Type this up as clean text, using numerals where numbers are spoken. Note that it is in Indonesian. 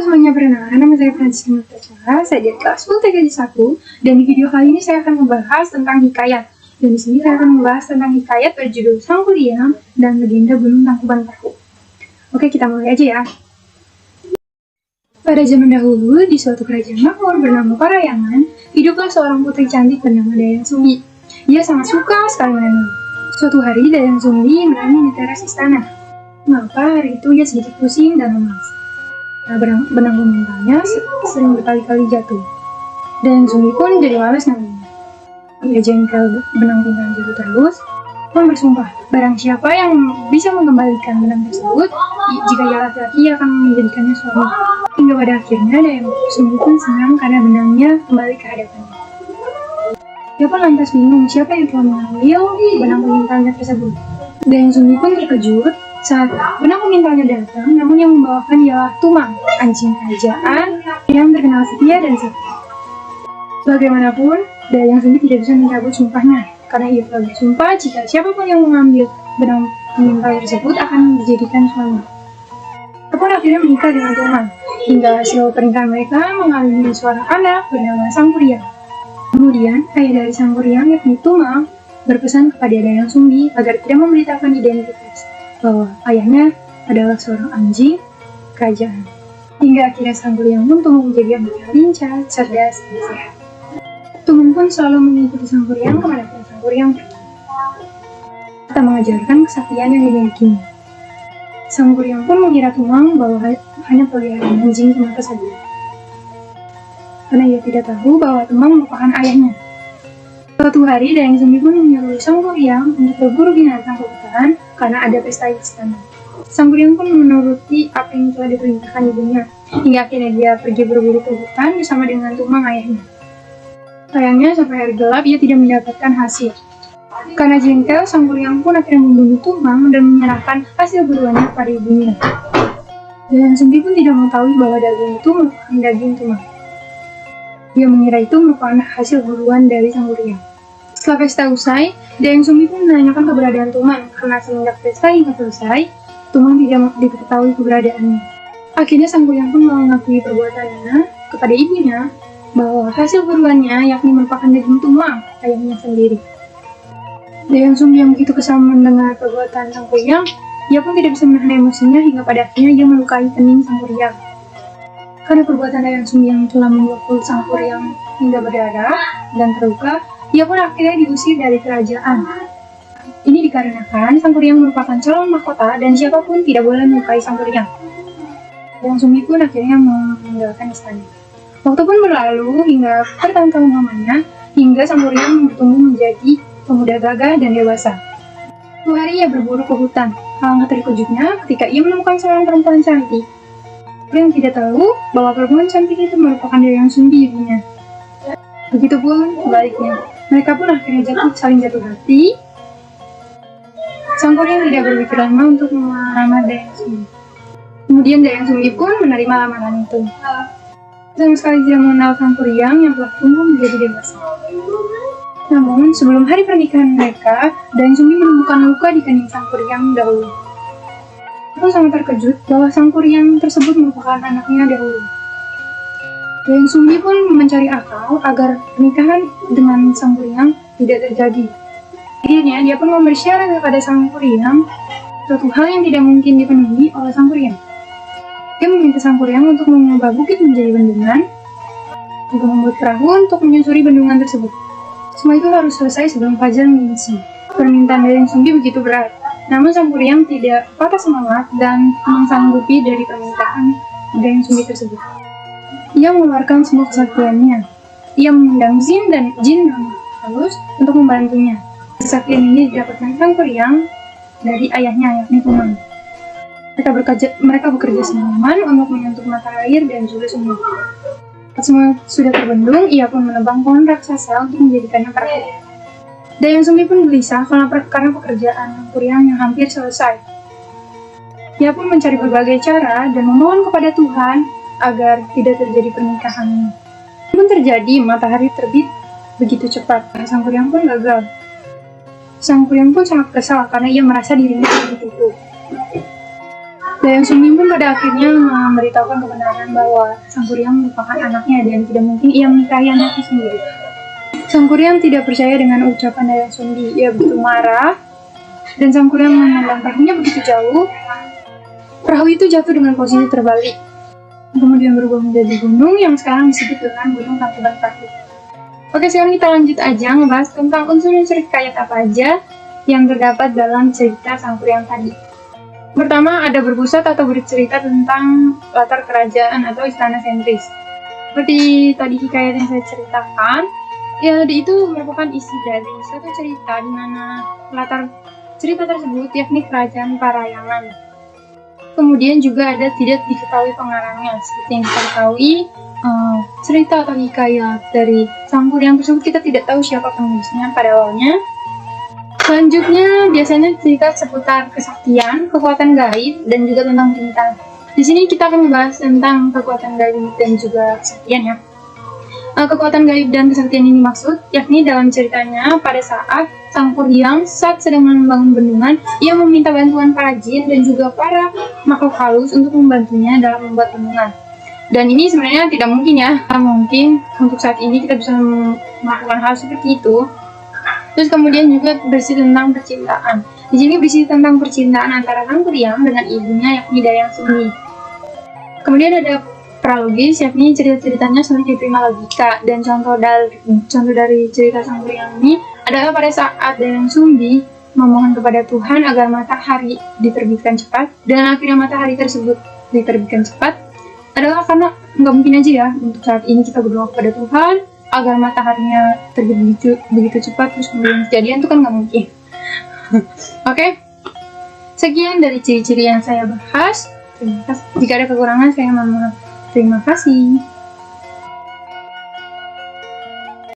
semuanya, perkenalkan nama saya Francisca Natasha. Saya di kelas UTKJ 1 dan di video kali ini saya akan membahas tentang hikayat. Dan di sini saya akan membahas tentang hikayat berjudul Sangkuriang dan Legenda Gunung Tangkuban Perahu. Oke, kita mulai aja ya. Pada zaman dahulu, di suatu kerajaan makmur bernama Parayangan, hiduplah seorang putri cantik bernama Dayang Sumbi. Dia sangat suka sekali menenun. Suatu hari, Dayang Sumbi menanam di teras istana. Maka hari itu ia sedikit pusing dan lemas. Benang mentalnya sering berkali-kali jatuh. Dan Sumbi pun jadi malas namanya. Ia jengkel benang pintanya jatuh terus, pun bersumpah, barang siapa yang bisa mengembalikan benang tersebut, jika ia laki-laki akan menjadikannya suami. Hingga pada akhirnya Dayang Sumbi pun senang karena benangnya kembali ke hadapannya. Dia pun lantas bingung siapa yang telah mengambil benang pengintalnya tersebut. Dayang Sumbi pun terkejut saat benang pengintalnya datang, namun yang membawakan ialah Tumang, anjing kerajaan yang terkenal setia dan sakti. Bagaimanapun, Dayang Sumbi tidak bisa mencabut sumpahnya, karena ia telah bersumpah jika siapapun yang mengambil benang pengintal tersebut akan dijadikan suami. Ia pun akhirnya menikah dengan Tumang, hingga hasil pernikahan mereka mengalami seorang anak bernama Sangkuriang. Kemudian, ayah dari Sangkuriang, yakni Tumang, berpesan kepada Dayang Sumbi agar tidak memberitakan identitas bahwa ayahnya adalah seorang anjing kerajaan. Hingga akhirnya Sangkuriang pun tumbuh menjadi anak yang lincah, cerdas, dan sehat. Tumang pun selalu mengikuti Sangkuriang kemana pun Sangkuriang pergi. Serta mengajarkan kesaktian yang dimilikinya. Sangkuriang pun mengira Tumang bahwa hanya peliharaan anjing semata saja, karena ia tidak tahu bahwa Tumang merupakan ayahnya. Suatu hari, Dayang Sumbi pun menyuruh Sangkuriang untuk berburu binatang ke hutan karena ada pesta istana. Sangkuriang pun menuruti apa yang telah diperintahkan ibunya, hingga akhirnya dia pergi berburu ke hutan bersama dengan Tumang ayahnya. Sayangnya, sampai hari gelap ia tidak mendapatkan hasil. Karena jengkel, Sangkuriang pun akhirnya membunuh Tumang dan menyerahkan hasil buruannya kepada ibunya. Dayang Sumbi pun tidak mengetahui bahwa daging itu merupakan daging Tumang. Dia mengira itu merupakan hasil buruan dari Sangkuriang. Setelah pesta usai, Dayang Sumbi pun menanyakan keberadaan Tumang, karena semenjak pesta hingga selesai, Tumang tidak diketahui keberadaannya. Akhirnya Sangkuriang pun mengakui perbuatannya kepada ibunya, bahwa hasil buruannya yakni merupakan daging Tumang, ayahnya sendiri. Dayang Sumbi yang begitu kesal mendengar perbuatan Sangkuriang, ia pun tidak bisa menahan emosinya hingga pada akhirnya ia melukai kening Sangkuriang. Karena perbuatan Dayang Sumbi yang telah memukul Sangkuriang hingga berdarah dan terluka, ia pun akhirnya diusir dari kerajaan. Ini dikarenakan Sangkuriang merupakan calon mahkota dan siapapun tidak boleh melukai Sangkuriang. Dayang Sumbi pun akhirnya meninggalkan istana. Waktu pun berlalu hingga bertahun-tahun lamanya, hingga Sangkuriang bertumbuh menjadi pemuda gagah dan dewasa. Suatu hari ia berburu ke hutan. Alangkah terkejutnya ketika ia menemukan seorang perempuan cantik. Yang tidak tahu bahwa perempuan cantik itu merupakan Dayang Sumbi ibunya. Begitupun sebaliknya, mereka pun akhirnya saling jatuh hati. Sangkuriang tidak berpikir lama untuk melamar Dayang Sumbi. Kemudian Dayang Sumbi pun menerima lamaran itu. Sama sekali tidak mengenal Sangkuriang yang telah tumbuh menjadi dewasa. Namun, sebelum hari pernikahan mereka, Dayang Sumbi menemukan luka di kening Sangkuriang dahulu. Dia sangat terkejut bahwa Sangkuriang tersebut merupakan anaknya dahulu. Dayang Sumbi pun mencari akal agar pernikahan dengan Sangkuriang tidak terjadi. Akhirnya, dia pun memberi syarat kepada Sangkuriang suatu hal yang tidak mungkin dipenuhi oleh Sangkuriang. Dia meminta Sangkuriang untuk mengubah bukit menjadi bendungan, juga membuat perahu untuk menyusuri bendungan tersebut. Semua itu harus selesai sebelum fajar menyingsing. Permintaan Dayang Sumbi begitu berat, namun Sangkuriang tidak patah semangat dan mengsanggupi dari permintaan Dayang Sumbi tersebut. Ia mengeluarkan semua kesaktiannya. Ia mengundang jin dan halus untuk membantunya. Kesaktian ini didapatkan Sangkuriang dari ayahnya, yakni Tumang. Mereka bekerja semalaman untuk menyentuh mata air dan juga sumur. Saat semua sudah terbendung, ia pun menebang pohon raksasa untuk menjadikannya perahu. Dayang Sumbi pun gelisah karena pekerjaan Sangkuriang yang hampir selesai. Ia pun mencari berbagai cara dan memohon kepada Tuhan agar tidak terjadi pernikahan. Namun terjadi, matahari terbit begitu cepat. Sangkuriang pun gagal. Sangkuriang pun sangat kesal karena ia merasa dirinya ditipu. Dayang Sumbi pun pada akhirnya memberitahukan kebenaran bahwa Sang Kuryang merupakan anaknya dan tidak mungkin ia menikahi anaknya sendiri. Sang Kuryang tidak percaya dengan ucapan Dayang Sumbi. Ia begitu marah dan Sang Kuryang memandang perahunya begitu jauh. Perahu itu jatuh dengan posisi terbalik, kemudian berubah menjadi gunung yang sekarang disebut dengan Gunung Tangkuban Perahu. Oke, sekarang kita lanjut aja ngebahas tentang unsur-unsur hikayat apa aja yang terdapat dalam cerita Sang Kuryang tadi. Pertama, ada berpusat atau bercerita tentang latar kerajaan atau istana sentris. Seperti tadi hikayat yang saya ceritakan, ya itu merupakan isi dari suatu cerita di mana latar cerita tersebut yakni kerajaan Parayangan. Kemudian juga ada tidak diketahui pengarangnya, seperti yang kita ketahui cerita atau hikayat dari Sang Kuryang tersebut kita tidak tahu siapa penulisnya pada awalnya. Selanjutnya biasanya cerita seputar kesaktian, kekuatan gaib, dan juga tentang cinta. Di sini kita akan membahas tentang kekuatan gaib dan juga kesaktian ya. Kekuatan gaib dan kesaktian ini maksud, yakni dalam ceritanya pada saat Sang Kuryang saat sedang membangun bendungan, ia meminta bantuan para jin dan juga para makhluk halus untuk membantunya dalam membuat bendungan. Dan ini sebenarnya tidak mungkin ya, mungkin untuk saat ini kita bisa melakukan hal seperti itu. Terus kemudian juga berisi tentang percintaan. Di sini berisi tentang percintaan antara Sang Kuryang dengan ibunya yakni Dayang Sumbi. Kemudian ada prologis yakni cerita-ceritanya sulit diterima logika, dan contoh dari cerita Sang Kuryang ini adalah pada saat Dayang Sumbi memohon kepada Tuhan agar matahari diterbitkan cepat, dan akhirnya matahari tersebut diterbitkan cepat adalah karena nggak mungkin aja ya untuk saat ini kita berdoa kepada Tuhan agar mataharinya terbit begitu cepat terus kemudian kejadian itu kan nggak mungkin. Oke. Sekian dari ciri-ciri yang saya bahas. Terima kasih. Jika ada kekurangan saya mohon maaf. Terima kasih.